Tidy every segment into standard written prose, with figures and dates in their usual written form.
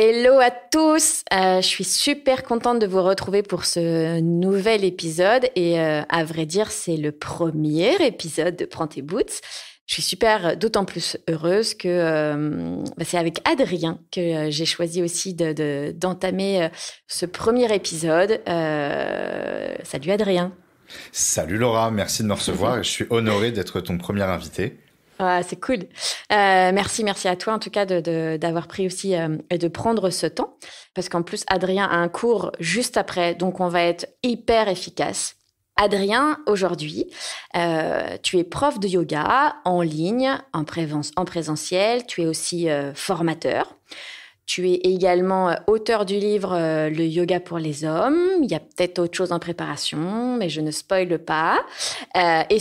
Hello à tous, je suis super contente de vous retrouver pour ce nouvel épisode et à vrai dire c'est le premier épisode de Prends tes boots. Je suis d'autant plus heureuse que c'est avec Adrien que j'ai choisi aussi d'entamer ce premier épisode. Salut Adrien. Salut Laura, merci de me recevoir et je suis honoré d'être ton premier invité. Ah, c'est cool. Merci à toi en tout cas d'avoir pris aussi et de prendre ce temps. Parce qu'en plus, Adrien a un cours juste après, donc on va être hyper efficace. Adrien, aujourd'hui, tu es prof de yoga en ligne, en présentiel. Tu es aussi formateur. Tu es également auteur du livre Le yoga pour les hommes. Il y a peut-être autre chose en préparation, mais je ne spoile pas. Et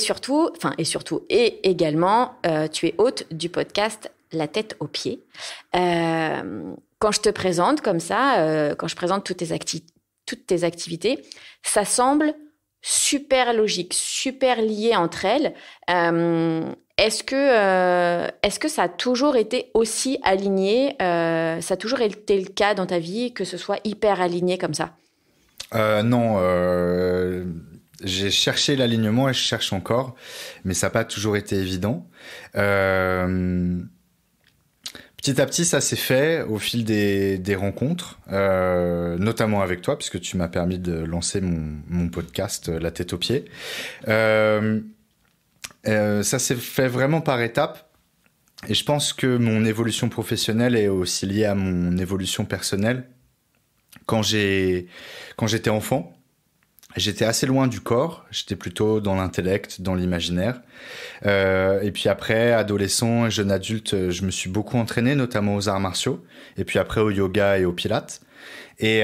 également, tu es hôte du podcast La tête aux pieds. Quand je te présente comme ça, quand je présente toutes tes activités, ça semble super logique, super lié entre elles. Est-ce que ça a toujours été aussi aligné, ça a toujours été le cas dans ta vie, que ce soit hyper aligné comme ça? Non, j'ai cherché l'alignement et je cherche encore, mais ça n'a pas toujours été évident. Petit à petit, ça s'est fait au fil des rencontres, notamment avec toi, puisque tu m'as permis de lancer mon podcast La tête aux pieds. Ça s'est fait vraiment par étapes et je pense que mon évolution professionnelle est aussi liée à mon évolution personnelle. Quand j'étais enfant, j'étais assez loin du corps, j'étais plutôt dans l'intellect, dans l'imaginaire. Et puis après, adolescent et jeune adulte, je me suis beaucoup entraîné, notamment aux arts martiaux, et puis après au yoga et au pilates. Et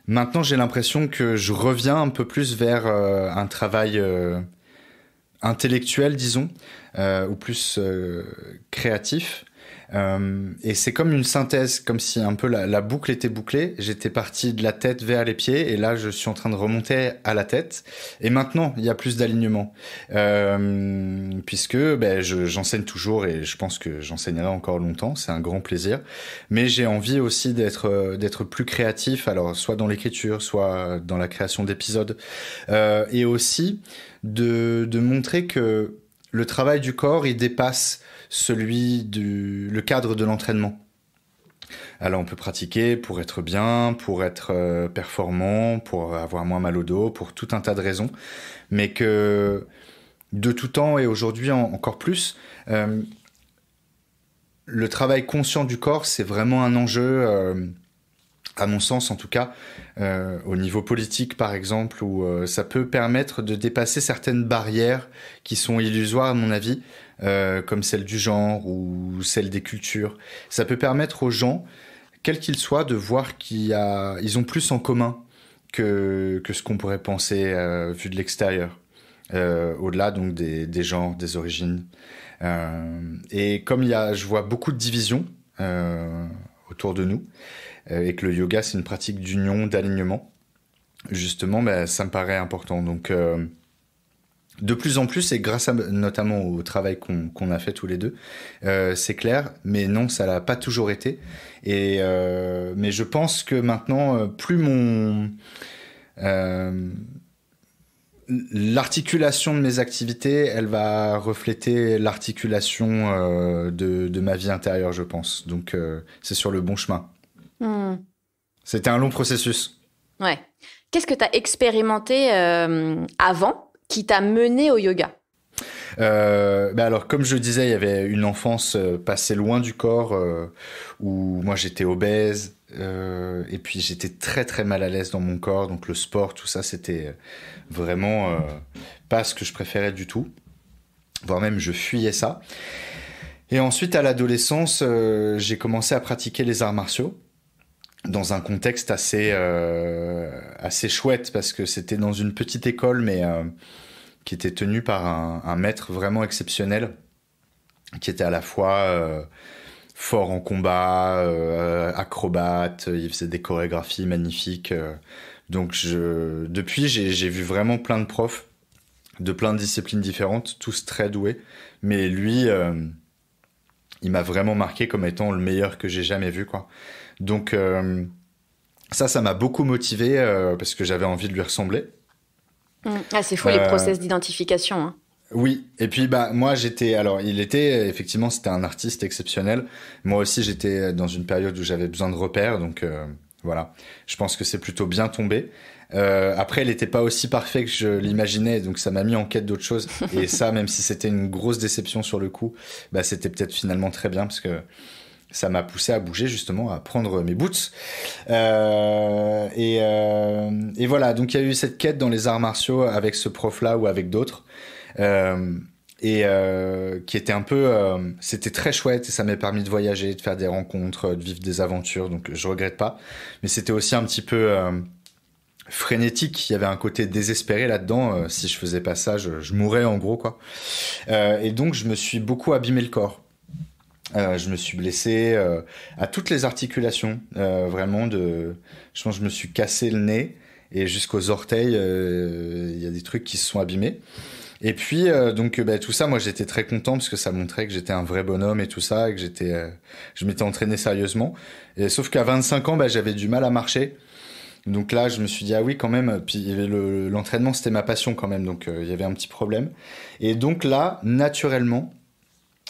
maintenant, j'ai l'impression que je reviens un peu plus vers un travail intellectuel, disons, ou plus créatif. Et c'est comme une synthèse, comme si un peu la boucle était bouclée. J'étais parti de la tête vers les pieds, et là je suis en train de remonter à la tête. Et maintenant, il y a plus d'alignement, puisque j'enseigne toujours et je pense que j'enseignerai encore longtemps. C'est un grand plaisir. Mais j'ai envie aussi d'être plus créatif, alors soit dans l'écriture, soit dans la création d'épisodes, et aussi de montrer que le travail du corps, il dépasse le cadre de l'entraînement. Alors on peut pratiquer pour être bien, pour être performant, pour avoir moins mal au dos, pour tout un tas de raisons, mais que de tout temps et aujourd'hui encore plus, le travail conscient du corps, c'est vraiment un enjeu, à mon sens en tout cas, au niveau politique par exemple, où ça peut permettre de dépasser certaines barrières qui sont illusoires à mon avis, comme celle du genre ou celle des cultures. Ça peut permettre aux gens, quels qu'ils soient, de voir ils ont plus en commun que ce qu'on pourrait penser vu de l'extérieur, au-delà donc des genres, des origines. Et comme je vois beaucoup de divisions autour de nous, et que le yoga c'est une pratique d'union, d'alignement, justement, ça me paraît important. Donc de plus en plus, et grâce notamment au travail qu'on a fait tous les deux, c'est clair, mais non, ça l'a pas toujours été. Mais je pense que maintenant, plus l'articulation de mes activités, elle va refléter l'articulation de ma vie intérieure, je pense. Donc c'est sur le bon chemin. C'était un long processus. Ouais. Qu'est-ce que tu as expérimenté avant qui t'a mené au yoga? Alors, comme je disais, il y avait une enfance passée loin du corps, où moi j'étais obèse, et puis j'étais très très mal à l'aise dans mon corps, donc le sport, tout ça, c'était vraiment pas ce que je préférais du tout, voire même je fuyais ça. Et ensuite, à l'adolescence, j'ai commencé à pratiquer les arts martiaux, dans un contexte assez chouette, parce que c'était dans une petite école, mais qui était tenue par un maître vraiment exceptionnel, qui était à la fois fort en combat, acrobate, il faisait des chorégraphies magnifiques. Donc depuis, j'ai vu vraiment plein de profs de plein de disciplines différentes, tous très doués. Mais lui, il m'a vraiment marqué comme étant le meilleur que j'ai jamais vu, quoi. Donc ça m'a beaucoup motivé parce que j'avais envie de lui ressembler. Ah, c'est fou les process d'identification. Hein. Oui, et puis moi il était effectivement c'était un artiste exceptionnel. Moi aussi j'étais dans une période où j'avais besoin de repères, donc voilà. Je pense que c'est plutôt bien tombé. Après, il n'était pas aussi parfait que je l'imaginais, donc ça m'a mis en quête d'autre chose. Et ça, même si c'était une grosse déception sur le coup, c'était peut-être finalement très bien parce que ça m'a poussé à bouger justement, à prendre mes boots. Et voilà, donc il y a eu cette quête dans les arts martiaux avec ce prof-là ou avec d'autres. Qui était un peu c'était très chouette et ça m'a permis de voyager, de faire des rencontres, de vivre des aventures, donc je regrette pas, mais c'était aussi un petit peu frénétique. Il y avait un côté désespéré là-dedans. Si je faisais pas ça, je mourrais en gros, quoi. Et donc je me suis beaucoup abîmé le corps. Je me suis blessé à toutes les articulations, vraiment je pense que je me suis cassé le nez et jusqu'aux orteils, il y a des trucs qui se sont abîmés. Et puis tout ça, moi j'étais très content parce que ça montrait que j'étais un vrai bonhomme et tout ça, et que je m'étais entraîné sérieusement. Et sauf qu'à 25 ans, j'avais du mal à marcher. Donc là, je me suis dit ah oui quand même. Puis il y avait l'entraînement, c'était ma passion quand même, donc il y avait un petit problème. Et donc là, naturellement,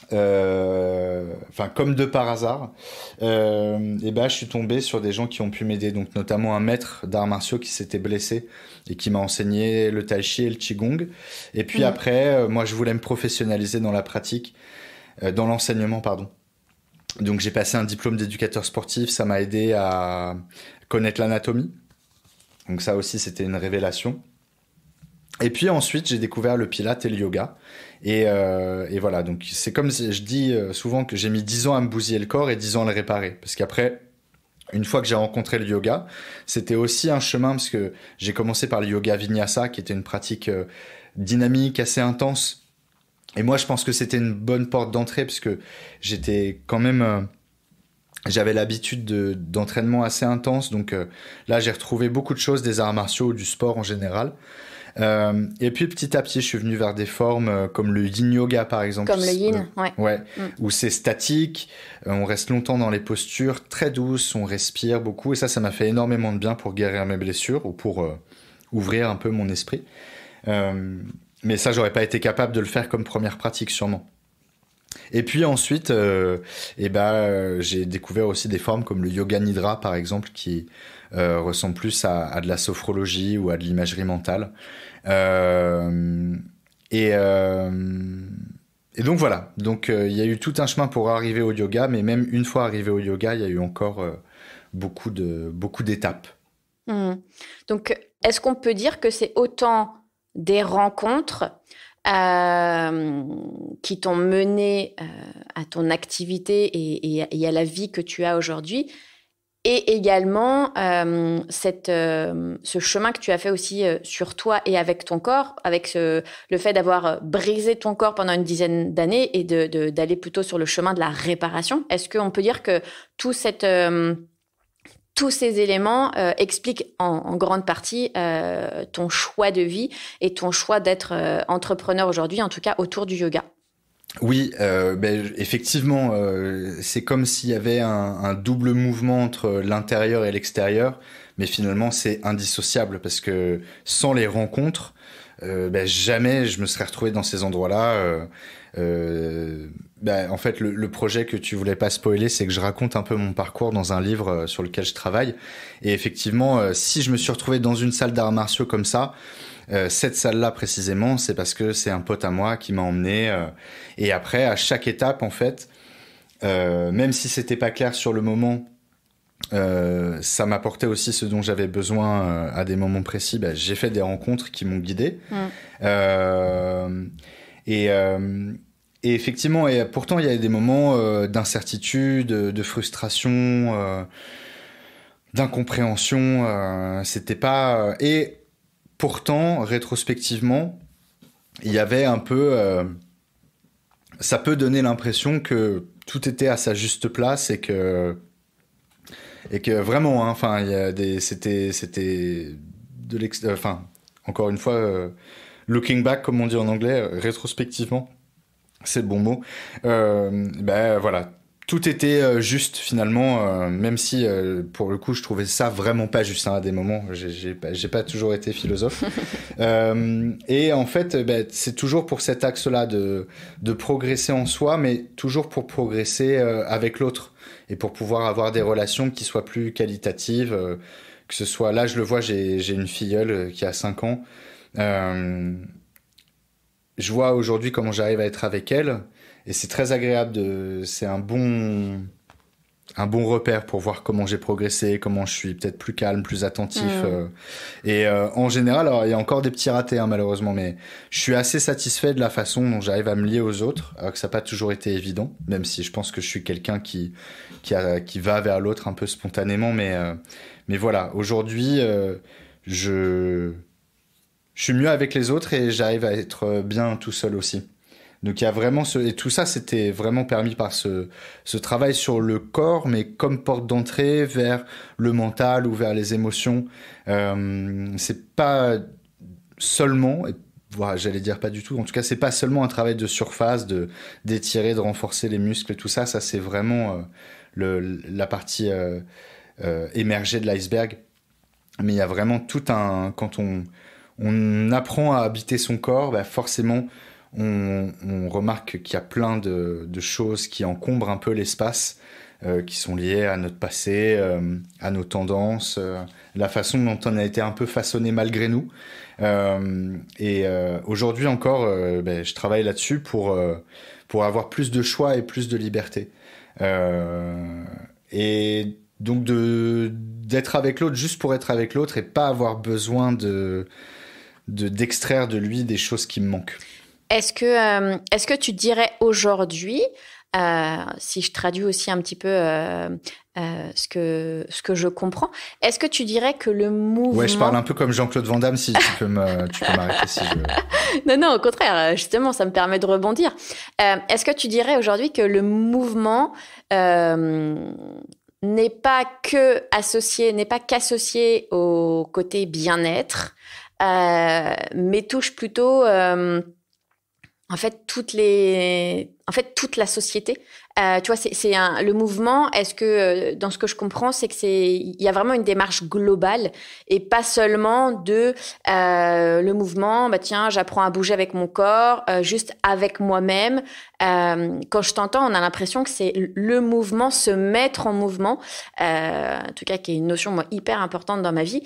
comme de par hasard, je suis tombé sur des gens qui ont pu m'aider, donc notamment un maître d'arts martiaux qui s'était blessé et qui m'a enseigné le tai chi et le qigong. Et puis après, moi je voulais me professionnaliser dans la pratique, dans l'enseignement, pardon. Donc j'ai passé un diplôme d'éducateur sportif, ça m'a aidé à connaître l'anatomie. Donc ça aussi c'était une révélation. Et puis ensuite, j'ai découvert le pilate et le yoga. Et voilà, donc c'est comme si je dis souvent que j'ai mis 10 ans à me bousiller le corps et 10 ans à le réparer. Parce qu'après, une fois que j'ai rencontré le yoga, c'était aussi un chemin parce que j'ai commencé par le yoga vinyasa, qui était une pratique dynamique, assez intense. Et moi, je pense que c'était une bonne porte d'entrée parce que j'étais quand même... j'avais l'habitude d'entraînement assez intense. Donc là, j'ai retrouvé beaucoup de choses des arts martiaux ou du sport en général. Et puis petit à petit, je suis venu vers des formes comme le yin yoga par exemple. Comme le yin, ouais. Ouais, où c'est statique, on reste longtemps dans les postures très douces, on respire beaucoup et ça m'a fait énormément de bien pour guérir mes blessures ou pour ouvrir un peu mon esprit. Mais ça, j'aurais pas été capable de le faire comme première pratique sûrement. Et puis ensuite, j'ai découvert aussi des formes comme le yoga nidra par exemple qui ressemble plus à de la sophrologie ou à de l'imagerie mentale. Et donc voilà. Donc il y a eu tout un chemin pour arriver au yoga, mais même une fois arrivé au yoga, il y a eu encore beaucoup d'étapes. Donc, est-ce qu'on peut dire que c'est autant des rencontres qui t'ont mené à ton activité et à la vie que tu as aujourd'hui, et également ce chemin que tu as fait aussi sur toi et avec ton corps, avec le fait d'avoir brisé ton corps pendant une dizaine d'années et d'aller plutôt sur le chemin de la réparation. Est-ce qu'on peut dire que tous ces éléments expliquent en grande partie ton choix de vie et ton choix d'être entrepreneur aujourd'hui, en tout cas autour du yoga? Oui, effectivement, c'est comme s'il y avait un double mouvement entre l'intérieur et l'extérieur, mais finalement c'est indissociable parce que sans les rencontres, jamais je me serais retrouvé dans ces endroits-là. En fait, le projet que tu voulais pas spoiler, c'est que je raconte un peu mon parcours dans un livre sur lequel je travaille. Et effectivement, si je me suis retrouvé dans une salle d'arts martiaux comme ça, cette salle-là précisément, c'est parce que c'est un pote à moi qui m'a emmené. Et après, à chaque étape, en fait, même si c'était pas clair sur le moment, ça m'apportait aussi ce dont j'avais besoin à des moments précis. J'ai fait des rencontres qui m'ont guidé. Et effectivement, et pourtant, il y a des moments d'incertitude, de frustration, d'incompréhension. C'était pas... Et pourtant, rétrospectivement, il y avait un peu... ça peut donner l'impression que tout était à sa juste place et que vraiment, enfin, il y a c'était de enfin, encore une fois, looking back, comme on dit en anglais, rétrospectivement, C'est le bon mot. Voilà. Tout était juste finalement, même si pour le coup je trouvais ça vraiment pas juste à des moments. J'ai pas toujours été philosophe. Et en fait, c'est toujours pour cet axe-là de progresser en soi, mais toujours pour progresser avec l'autre et pour pouvoir avoir des relations qui soient plus qualitatives. Que ce soit là, je le vois, j'ai une filleule qui a 5 ans. Euh, je vois aujourd'hui comment j'arrive à être avec elle et c'est très agréable c'est un bon repère pour voir comment j'ai progressé, comment je suis peut-être plus calme, plus attentif. En général, alors il y a encore des petits ratés hein, malheureusement, mais je suis assez satisfait de la façon dont j'arrive à me lier aux autres, alors que ça n'a pas toujours été évident, même si je pense que je suis quelqu'un qui va vers l'autre un peu spontanément, mais voilà, aujourd'hui, je je suis mieux avec les autres et j'arrive à être bien tout seul aussi. Donc il y a vraiment et tout ça c'était vraiment permis par ce travail sur le corps, mais comme porte d'entrée vers le mental ou vers les émotions. C'est pas seulement, voilà, j'allais dire pas du tout. En tout cas, c'est pas seulement un travail de surface, de d'étirer, de renforcer les muscles et tout ça. Ça c'est vraiment la partie émergée de l'iceberg. Mais il y a vraiment tout un quand on apprend à habiter son corps, bah forcément, on remarque qu'il y a plein de choses qui encombrent un peu l'espace, qui sont liées à notre passé, à nos tendances, la façon dont on a été un peu façonné malgré nous. Aujourd'hui encore, je travaille là-dessus pour avoir plus de choix et plus de liberté. Et donc d'être avec l'autre juste pour être avec l'autre et pas avoir besoin d'extraire de lui des choses qui me manquent. Est-ce que tu dirais aujourd'hui, si je traduis aussi un petit peu ce que je comprends, est-ce que tu dirais que le mouvement... Ouais, je parle un peu comme Jean-Claude Van Damme, si tu peux m'arrêter si je... Non, au contraire, justement, ça me permet de rebondir. Est-ce que tu dirais aujourd'hui que le mouvement n'est pas qu'associé au côté bien-être, mais touche plutôt en fait toute la société. Tu vois, le mouvement. Est-ce que dans ce que je comprends, c'est que il y a vraiment une démarche globale et pas seulement le mouvement. Bah tiens, j'apprends à bouger avec mon corps, juste avec moi-même. Quand je t'entends, on a l'impression que c'est le mouvement, se mettre en mouvement. En tout cas, qui est une notion moi hyper importante dans ma vie.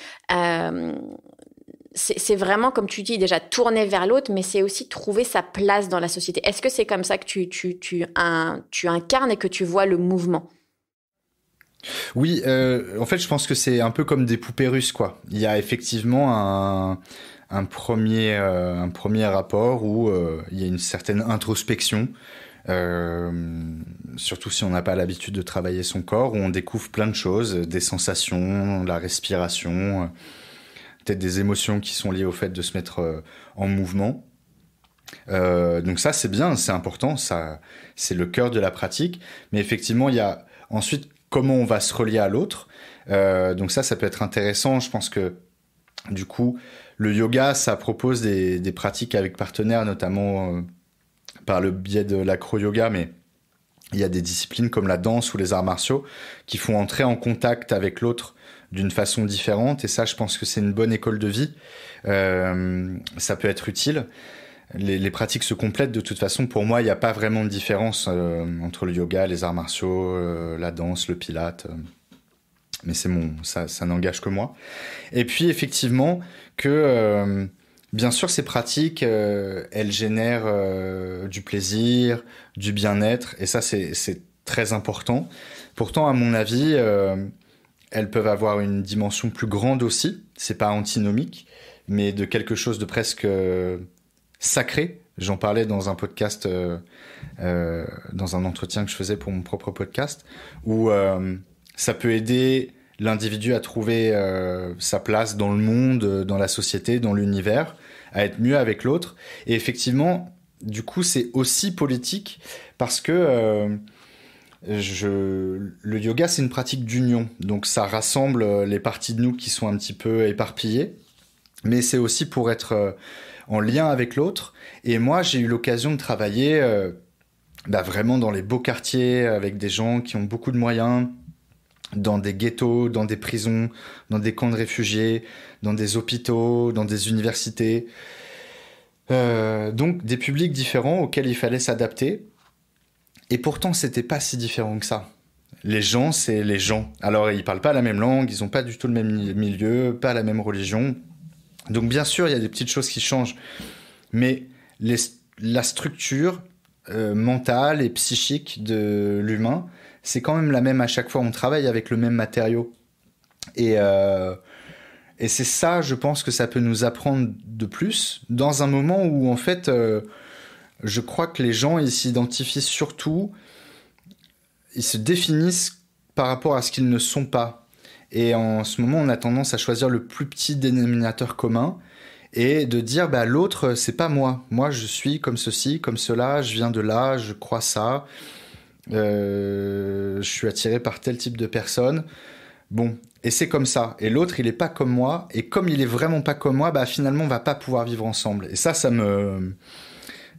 C'est vraiment, comme tu dis, déjà tourner vers l'autre, mais c'est aussi trouver sa place dans la société. Est-ce que c'est comme ça que tu incarnes et que tu vois le mouvement ? Oui, en fait, je pense que c'est un peu comme des poupées russes, quoi. Il y a effectivement un premier rapport où il y a une certaine introspection, surtout si on n'a pas l'habitude de travailler son corps, où on découvre plein de choses, des sensations, la respiration... peut-être des émotions qui sont liées au fait de se mettre en mouvement. Donc ça, c'est bien, c'est important, ça, c'est le cœur de la pratique. Mais effectivement, il y a ensuite comment on va se relier à l'autre. Donc ça peut être intéressant. Je pense que du coup, le yoga, ça propose des pratiques avec partenaires, notamment par le biais de l'acro-yoga, mais il y a des disciplines comme la danse ou les arts martiaux qui font entrer en contact avec l'autre d'une façon différente, et ça, je pense que c'est une bonne école de vie. Ça peut être utile. Les pratiques se complètent de toute façon. Pour moi, il n'y a pas vraiment de différence entre le yoga, les arts martiaux, la danse, le pilate. Mais ça n'engage que moi. Et puis, effectivement, que bien sûr, ces pratiques, elles génèrent du plaisir, du bien-être, et ça, c'est très important. Pourtant, à mon avis... elles peuvent avoir une dimension plus grande aussi, c'est pas antinomique, mais de quelque chose de presque sacré. J'en parlais dans un podcast, dans un entretien que je faisais pour mon propre podcast, où ça peut aider l'individu à trouver sa place dans le monde, dans la société, dans l'univers, à être mieux avec l'autre. Et effectivement, du coup, c'est aussi politique parce que... le yoga, c'est une pratique d'union, donc ça rassemble les parties de nous qui sont un petit peu éparpillées, mais c'est aussi pour être en lien avec l'autre. Et moi, j'ai eu l'occasion de travailler vraiment dans les beaux quartiers, avec des gens qui ont beaucoup de moyens, dans des ghettos, dans des prisons, dans des camps de réfugiés, dans des hôpitaux, dans des universités. Donc des publics différents auxquels il fallait s'adapter. Et pourtant, c'était pas si différent que ça. Les gens, c'est les gens. Alors, ils parlent pas la même langue, ils ont pas du tout le même milieu, pas la même religion. Donc, bien sûr, il y a des petites choses qui changent. Mais la structure mentale et psychique de l'humain, c'est quand même la même à chaque fois. On travaille avec le même matériau. Et c'est ça, je pense que ça peut nous apprendre de plus, dans un moment où, en fait, je crois que les gens, ils s'identifient surtout, ils se définissent par rapport à ce qu'ils ne sont pas. Et en ce moment, on a tendance à choisir le plus petit dénominateur commun et de dire, l'autre, c'est pas moi. Moi, je suis comme ceci, comme cela, je viens de là, je crois ça, je suis attiré par tel type de personne. Bon, et c'est comme ça. Et l'autre, il est pas comme moi. Et comme il est vraiment pas comme moi, finalement, on va pas pouvoir vivre ensemble. Et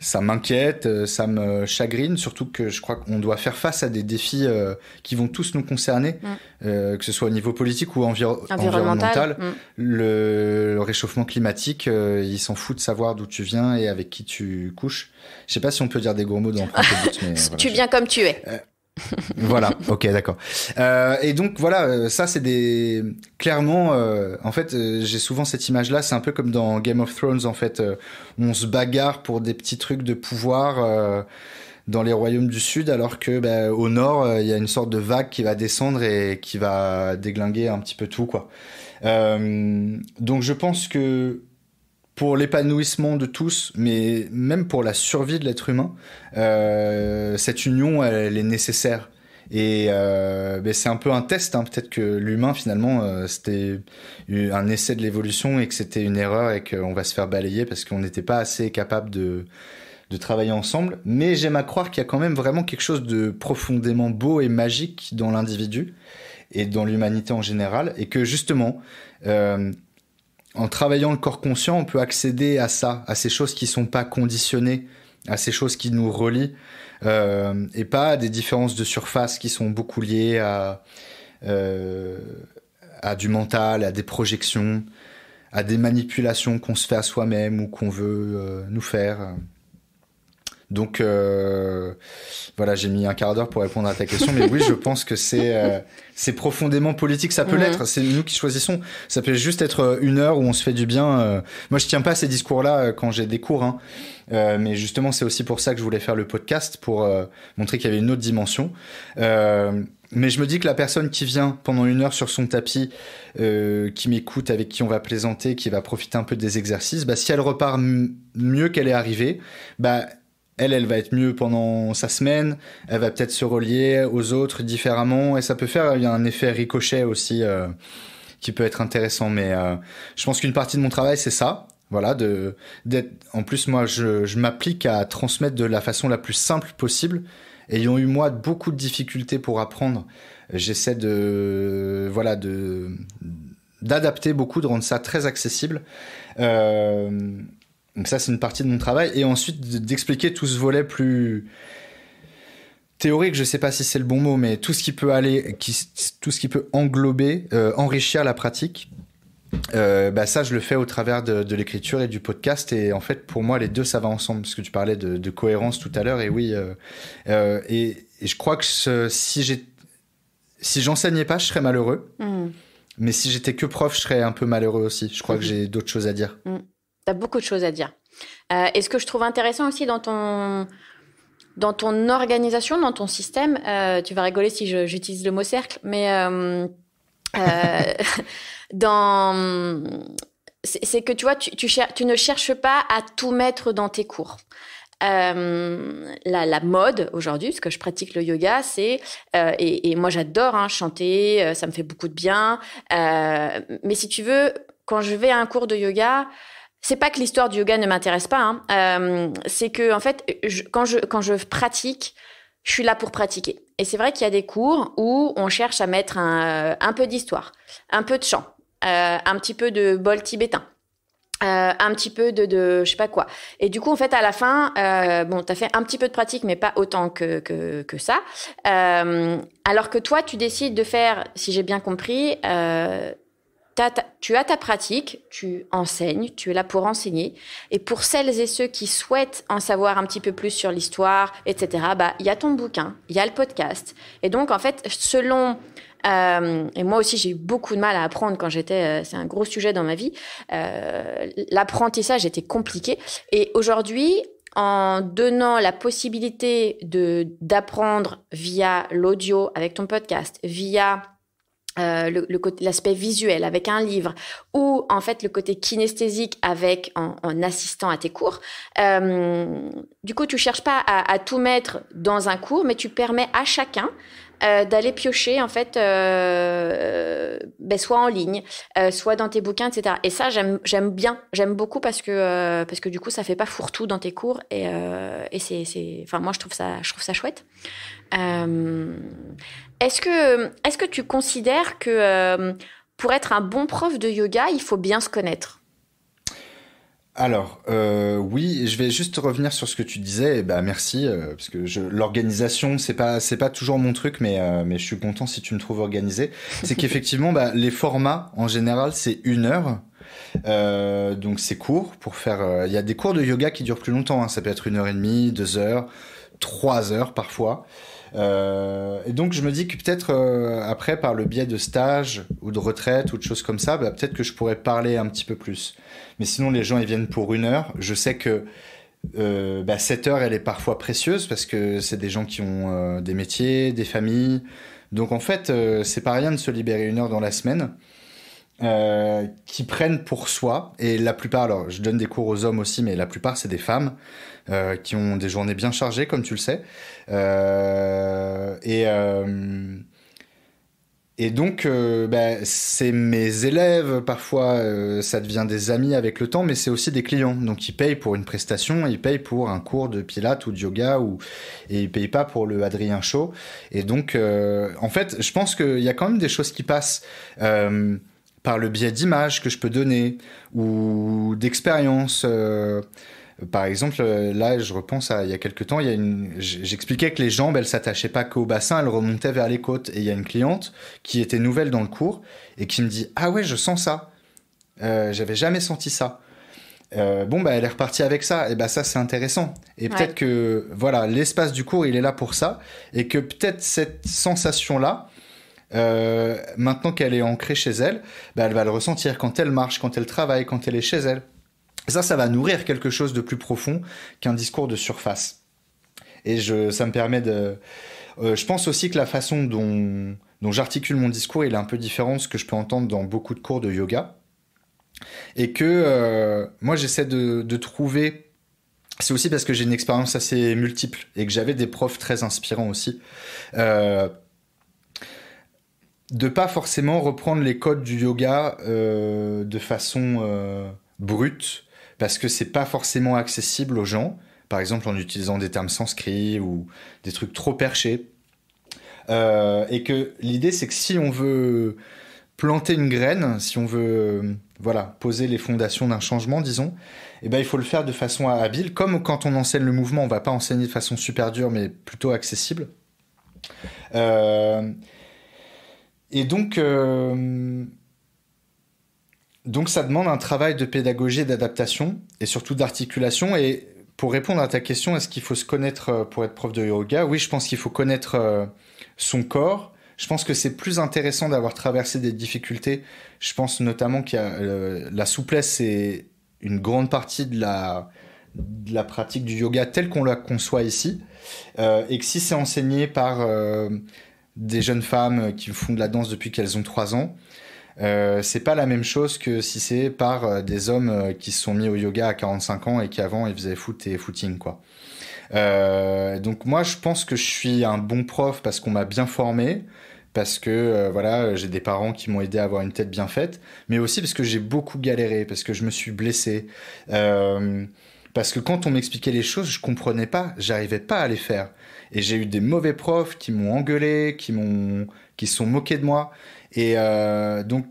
ça m'inquiète, ça me chagrine, surtout que je crois qu'on doit faire face à des défis qui vont tous nous concerner, que ce soit au niveau politique ou environnemental. Le réchauffement climatique, ils s'en foutent de savoir d'où tu viens et avec qui tu couches. Je sais pas si on peut dire des gros mots dans le but, mais tu viens comme tu es. Voilà, ok, d'accord. Et donc voilà, ça c'est clairement, en fait, j'ai souvent cette image-là. C'est un peu comme dans Game of Thrones, en fait, on se bagarre pour des petits trucs de pouvoir dans les royaumes du Sud, alors que au Nord, il y a une sorte de vague qui va descendre et qui va déglinguer un petit peu tout, quoi. Donc je pense que pour l'épanouissement de tous, mais même pour la survie de l'être humain, cette union, elle est nécessaire. Et c'est un peu un test, hein. Peut-être que l'humain, finalement, c'était un essai de l'évolution et que c'était une erreur et qu'on va se faire balayer parce qu'on n'était pas assez capable de travailler ensemble. Mais j'aime à croire qu'il y a quand même vraiment quelque chose de profondément beau et magique dans l'individu et dans l'humanité en général. Et que justement... en travaillant le corps conscient, on peut accéder à ça, à ces choses qui sont pas conditionnées, à ces choses qui nous relient, et pas à des différences de surface qui sont beaucoup liées à du mental, à des projections, à des manipulations qu'on se fait à soi-même ou qu'on veut nous faire. Donc voilà, j'ai mis un quart d'heure pour répondre à ta question, mais oui, je pense que c'est profondément politique. Ça peut l'être, c'est nous qui choisissons. Ça peut juste être une heure où on se fait du bien. Moi, je tiens pas à ces discours-là quand j'ai des cours, hein. Mais justement, c'est aussi pour ça que je voulais faire le podcast, pour montrer qu'il y avait une autre dimension. Mais je me dis que la personne qui vient pendant une heure sur son tapis, qui m'écoute, avec qui on va plaisanter, qui va profiter un peu des exercices, si elle repart mieux qu'elle est arrivée, elle va être mieux pendant sa semaine, elle va peut-être se relier aux autres différemment, et ça peut faire un effet ricochet aussi qui peut être intéressant. Mais je pense qu'une partie de mon travail, c'est ça. Voilà, en plus, moi, je m'applique à transmettre de la façon la plus simple possible. Ayant eu, moi, beaucoup de difficultés pour apprendre, j'essaie d'adapter beaucoup, de rendre ça très accessible. Donc ça, c'est une partie de mon travail. Et ensuite, d'expliquer tout ce volet plus théorique, je sais pas si c'est le bon mot, mais tout ce qui peut tout ce qui peut englober, enrichir la pratique. Ça, je le fais au travers de l'écriture et du podcast. Et en fait, pour moi, les deux, ça va ensemble. Parce que tu parlais de cohérence tout à l'heure. Et oui, et je crois que si j'enseignais pas, je serais malheureux. Mais si j'étais que prof, je serais un peu malheureux aussi. Je crois que j'ai d'autres choses à dire. Tu as beaucoup de choses à dire. Et ce que je trouve intéressant aussi dans ton organisation, dans ton système, tu vas rigoler si j'utilise le mot cercle, mais c'est que tu vois, tu ne cherches pas à tout mettre dans tes cours. La mode aujourd'hui, parce que je pratique le yoga, c'est et moi j'adore chanter, ça me fait beaucoup de bien. Mais si tu veux, quand je vais à un cours de yoga, c'est pas que l'histoire du yoga ne m'intéresse pas, c'est que en fait, quand je pratique, je suis là pour pratiquer. Et c'est vrai qu'il y a des cours où on cherche à mettre un peu d'histoire, un peu de chant, un petit peu de bol tibétain. un petit peu de je sais pas quoi. Et du coup, en fait, à la fin, bon, t'as fait un petit peu de pratique, mais pas autant que ça. Alors que toi, tu décides de faire, si j'ai bien compris, tu as ta pratique, tu enseignes, tu es là pour enseigner. Et pour celles et ceux qui souhaitent en savoir un petit peu plus sur l'histoire, etc., bah, il y a ton bouquin, il y a le podcast. Et donc, en fait, et moi aussi, j'ai eu beaucoup de mal à apprendre quand c'est un gros sujet dans ma vie. L'apprentissage était compliqué. Et aujourd'hui, en donnant la possibilité d'apprendre via l'audio avec ton podcast, via l'aspect visuel avec un livre ou en fait le côté kinesthésique en assistant à tes cours. Du coup, tu cherches pas à tout mettre dans un cours, mais tu permets à chacun d'aller piocher en fait soit en ligne, soit dans tes bouquins, etc. Et ça, j'aime bien, j'aime beaucoup parce que du coup, ça fait pas fourre-tout dans tes cours et enfin moi je trouve ça chouette. Est-ce que tu considères que pour être un bon prof de yoga, il faut bien se connaître? Alors, oui, je vais juste revenir sur ce que tu disais. Et bah, merci, parce que l'organisation, c'est pas toujours mon truc, mais je suis content si tu me trouves organisé. C'est qu'effectivement, bah, les formats, en général, c'est 1 heure. Donc c'est court pour faire. Il y a des cours de yoga qui durent plus longtemps. Hein. Ça peut être 1 heure et demie, 2 heures, 3 heures parfois. Et donc je me dis que peut-être après par le biais de stages ou de retraite ou de choses comme ça, bah, peut-être que je pourrais parler un petit peu plus. Mais sinon les gens ils viennent pour 1 heure. Je sais que cette heure elle est parfois précieuse parce que c'est des gens qui ont des métiers, des familles. Donc en fait c'est pas rien de se libérer 1 heure dans la semaine. Qui prennent pour soi, et la plupart, alors je donne des cours aux hommes aussi, mais la plupart c'est des femmes qui ont des journées bien chargées, comme tu le sais. Et donc, c'est mes élèves, parfois ça devient des amis avec le temps, mais c'est aussi des clients. Donc ils payent pour une prestation, ils payent pour un cours de pilates ou de yoga, et ils payent pas pour le Adrien Show. Et donc, en fait, je pense qu'il y a quand même des choses qui passent. Par le biais d'images que je peux donner ou d'expériences. Par exemple, là, je repense à il y a quelques temps, j'expliquais que les jambes, elles s'attachaient pas qu'au bassin, elles remontaient vers les côtes. Et il y a une cliente qui était nouvelle dans le cours et qui me dit ah ouais, je sens ça. J'avais jamais senti ça. Elle est repartie avec ça. Et ça, c'est intéressant. Et peut-être que voilà, l'espace du cours, il est là pour ça, et que peut-être cette sensation-là. Maintenant qu'elle est ancrée chez elle, elle va le ressentir quand elle marche, quand elle travaille, quand elle est chez elle. Et ça va nourrir quelque chose de plus profond qu'un discours de surface. Et ça me permet de... je pense aussi que la façon dont j'articule mon discours, il est un peu différent de ce que je peux entendre dans beaucoup de cours de yoga. Et que moi, j'essaie de trouver... C'est aussi parce que j'ai une expérience assez multiple et que j'avais des profs très inspirants aussi. De pas forcément reprendre les codes du yoga de façon brute, parce que c'est pas forcément accessible aux gens, par exemple en utilisant des termes sanscrits ou des trucs trop perchés. Et que l'idée c'est que si on veut planter une graine, si on veut poser les fondations d'un changement, disons, il faut le faire de façon habile, comme quand on enseigne le mouvement, on va pas enseigner de façon super dure, mais plutôt accessible. Et donc ça demande un travail de pédagogie et d'adaptation, et surtout d'articulation. Et pour répondre à ta question, est-ce qu'il faut se connaître pour être prof de yoga ? Oui, je pense qu'il faut connaître son corps. Je pense que c'est plus intéressant d'avoir traversé des difficultés. Je pense notamment qu'il y a la souplesse, c'est une grande partie de la pratique du yoga telle qu'on la conçoit ici. Et que si c'est enseigné par... des jeunes femmes qui font de la danse depuis qu'elles ont 3 ans. C'est pas la même chose que si c'est par des hommes qui se sont mis au yoga à 45 ans et qui avant ils faisaient foot et footing, quoi. Donc moi je pense que je suis un bon prof parce qu'on m'a bien formé, parce que j'ai des parents qui m'ont aidé à avoir une tête bien faite, mais aussi parce que j'ai beaucoup galéré, parce que je me suis blessé. Parce que quand on m'expliquait les choses, je comprenais pas, j'arrivais pas à les faire. Et j'ai eu des mauvais profs qui m'ont engueulé, qui se sont moqués de moi. Et donc,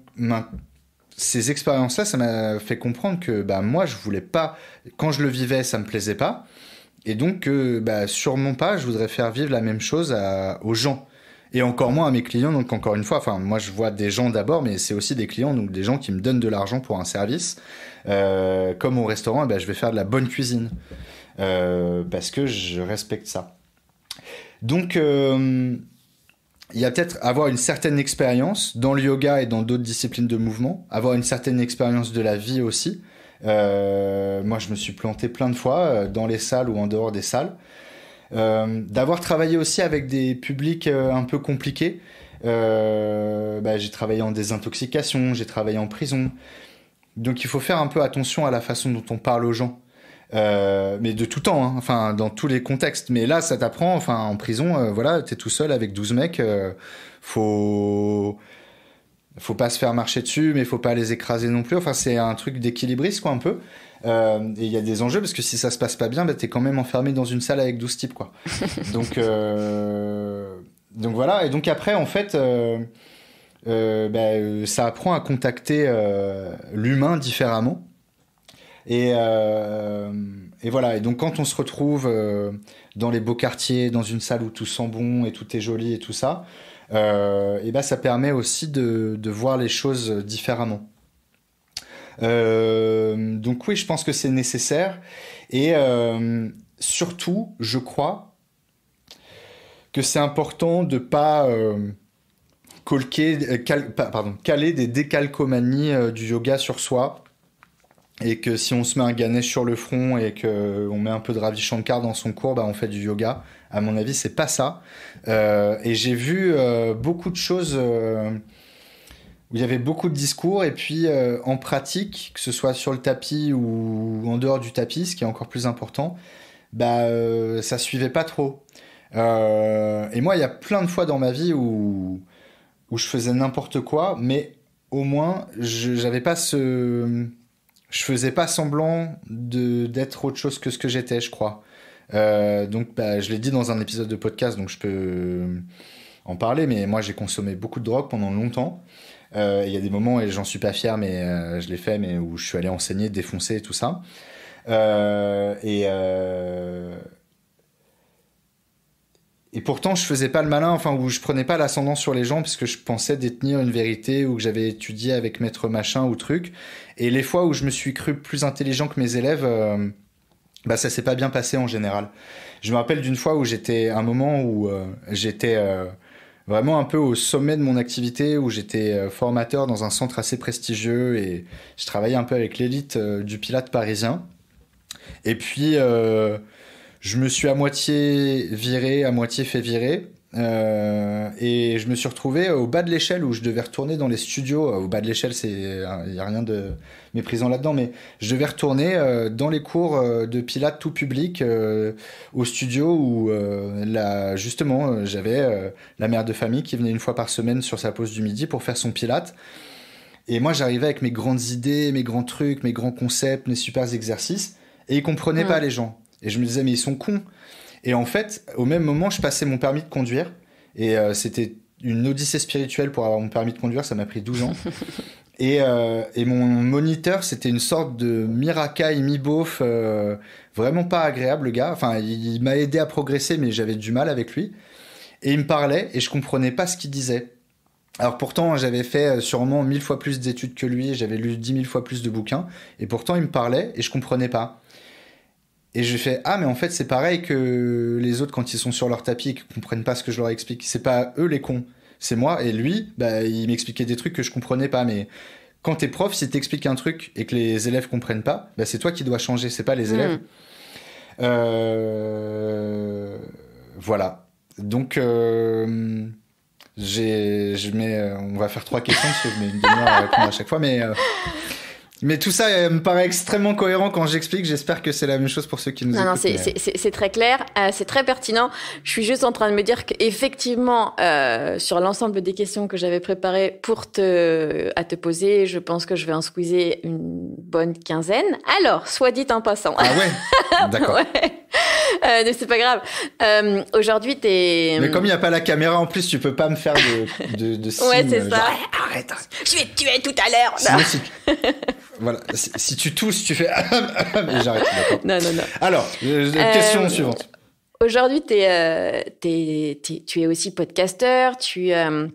ces expériences-là, ça m'a fait comprendre que moi, je voulais pas. Quand je le vivais, ça me plaisait pas. Et donc, sûrement pas, je voudrais faire vivre la même chose aux gens. Et encore moins à mes clients. Donc, encore une fois, moi, je vois des gens d'abord, mais c'est aussi des clients, donc des gens qui me donnent de l'argent pour un service. Comme au restaurant, je vais faire de la bonne cuisine. Parce que je respecte ça. Donc, il y a peut-être avoir une certaine expérience dans le yoga et dans d'autres disciplines de mouvement, avoir une certaine expérience de la vie aussi. Moi, je me suis planté plein de fois dans les salles ou en dehors des salles. D'avoir travaillé aussi avec des publics un peu compliqués. J'ai travaillé en désintoxication, j'ai travaillé en prison. Donc, il faut faire un peu attention à la façon dont on parle aux gens. Mais de tout temps, hein, dans tous les contextes. Mais là, ça t'apprend, en prison, t'es tout seul avec 12 mecs, faut pas se faire marcher dessus, mais faut pas les écraser non plus. C'est un truc d'équilibriste, quoi, un peu. Et il y a des enjeux, parce que si ça se passe pas bien, t'es quand même enfermé dans une salle avec 12 types, quoi. Donc voilà. Et donc après, en fait, ça apprend à contacter l'humain différemment. Et voilà. Et donc, quand on se retrouve dans les beaux quartiers, dans une salle où tout sent bon et tout est joli et tout ça, ça permet aussi de voir les choses différemment. Donc oui, je pense que c'est nécessaire. Et surtout, je crois que c'est important de pas caler des décalcomanies du yoga sur soi. Et que si on se met un Ganesh sur le front et qu'on met un peu de Ravi Shankar dans son cours, on fait du yoga. À mon avis, c'est pas ça. Et j'ai vu beaucoup de choses où il y avait beaucoup de discours. Et puis, en pratique, que ce soit sur le tapis ou en dehors du tapis, ce qui est encore plus important, ça suivait pas trop. Et moi, il y a plein de fois dans ma vie où je faisais n'importe quoi, mais au moins, je faisais pas semblant d'être autre chose que ce que j'étais, je crois. Donc, je l'ai dit dans un épisode de podcast, donc je peux en parler, mais moi, j'ai consommé beaucoup de drogue pendant longtemps. Il y a des moments où j'en suis pas fier, mais je l'ai fait, mais où je suis allé enseigner, défoncer et tout ça. Et pourtant, je faisais pas le malin, où je prenais pas l'ascendant sur les gens parce que je pensais détenir une vérité ou que j'avais étudié avec maître machin ou truc. Et les fois où je me suis cru plus intelligent que mes élèves, ça s'est pas bien passé en général. Je me rappelle d'une fois où j'étais vraiment un peu au sommet de mon activité, où j'étais formateur dans un centre assez prestigieux et je travaillais un peu avec l'élite du Pilate parisien. Et puis, je me suis à moitié viré, à moitié fait virer. Et je me suis retrouvé au bas de l'échelle où je devais retourner dans les studios. Au bas de l'échelle, il n'y a rien de méprisant là-dedans, mais je devais retourner dans les cours de Pilates tout public au studio où justement j'avais la mère de famille qui venait une fois par semaine sur sa pause du midi pour faire son Pilates. Et moi, j'arrivais avec mes grandes idées, mes grands trucs, mes grands concepts, mes super exercices, et ils comprenaient pas les gens. Et je me disais, mais ils sont cons. Et en fait, au même moment, je passais mon permis de conduire. Et c'était une odyssée spirituelle pour avoir mon permis de conduire. Ça m'a pris 12 ans. Et mon moniteur, c'était une sorte de miracaille mi-beauf, vraiment pas agréable, le gars. Il m'a aidé à progresser, mais j'avais du mal avec lui. Et il me parlait et je comprenais pas ce qu'il disait. Alors pourtant, j'avais fait sûrement 1000 fois plus d'études que lui. J'avais lu 10 000 fois plus de bouquins. Et pourtant, il me parlait et je comprenais pas. Et je fais, mais en fait, c'est pareil que les autres quand ils sont sur leur tapis et qu'ils comprennent pas ce que je leur explique. C'est pas eux les cons, c'est moi. Et lui, il m'expliquait des trucs que je comprenais pas. Mais quand t'es prof, si t'expliques un truc et que les élèves comprennent pas, c'est toi qui dois changer, c'est pas les élèves. Voilà. Donc, on va faire 3 questions parce que je mets une demi-heure à répondre à chaque fois, mais tout ça me paraît extrêmement cohérent quand j'explique. J'espère que c'est la même chose pour ceux qui nous écoutent. Non, c'est très clair, c'est très pertinent. Je suis juste en train de me dire qu'effectivement, sur l'ensemble des questions que j'avais préparées à te poser, je pense que je vais en squeezer une bonne quinzaine. Alors, soit dit en passant. Ah ouais, d'accord. Ouais. C'est pas grave. Aujourd'hui, Mais comme il n'y a pas la caméra, en plus, tu peux pas me faire de signe. Ouais, c'est ça. Genre... arrête. Je vais te tuer tout à l'heure. Sinon, voilà, si tu tousses, tu fais et j'arrête, d'accord. Non. Alors, question suivante. Aujourd'hui, tu es aussi podcasteur, tu as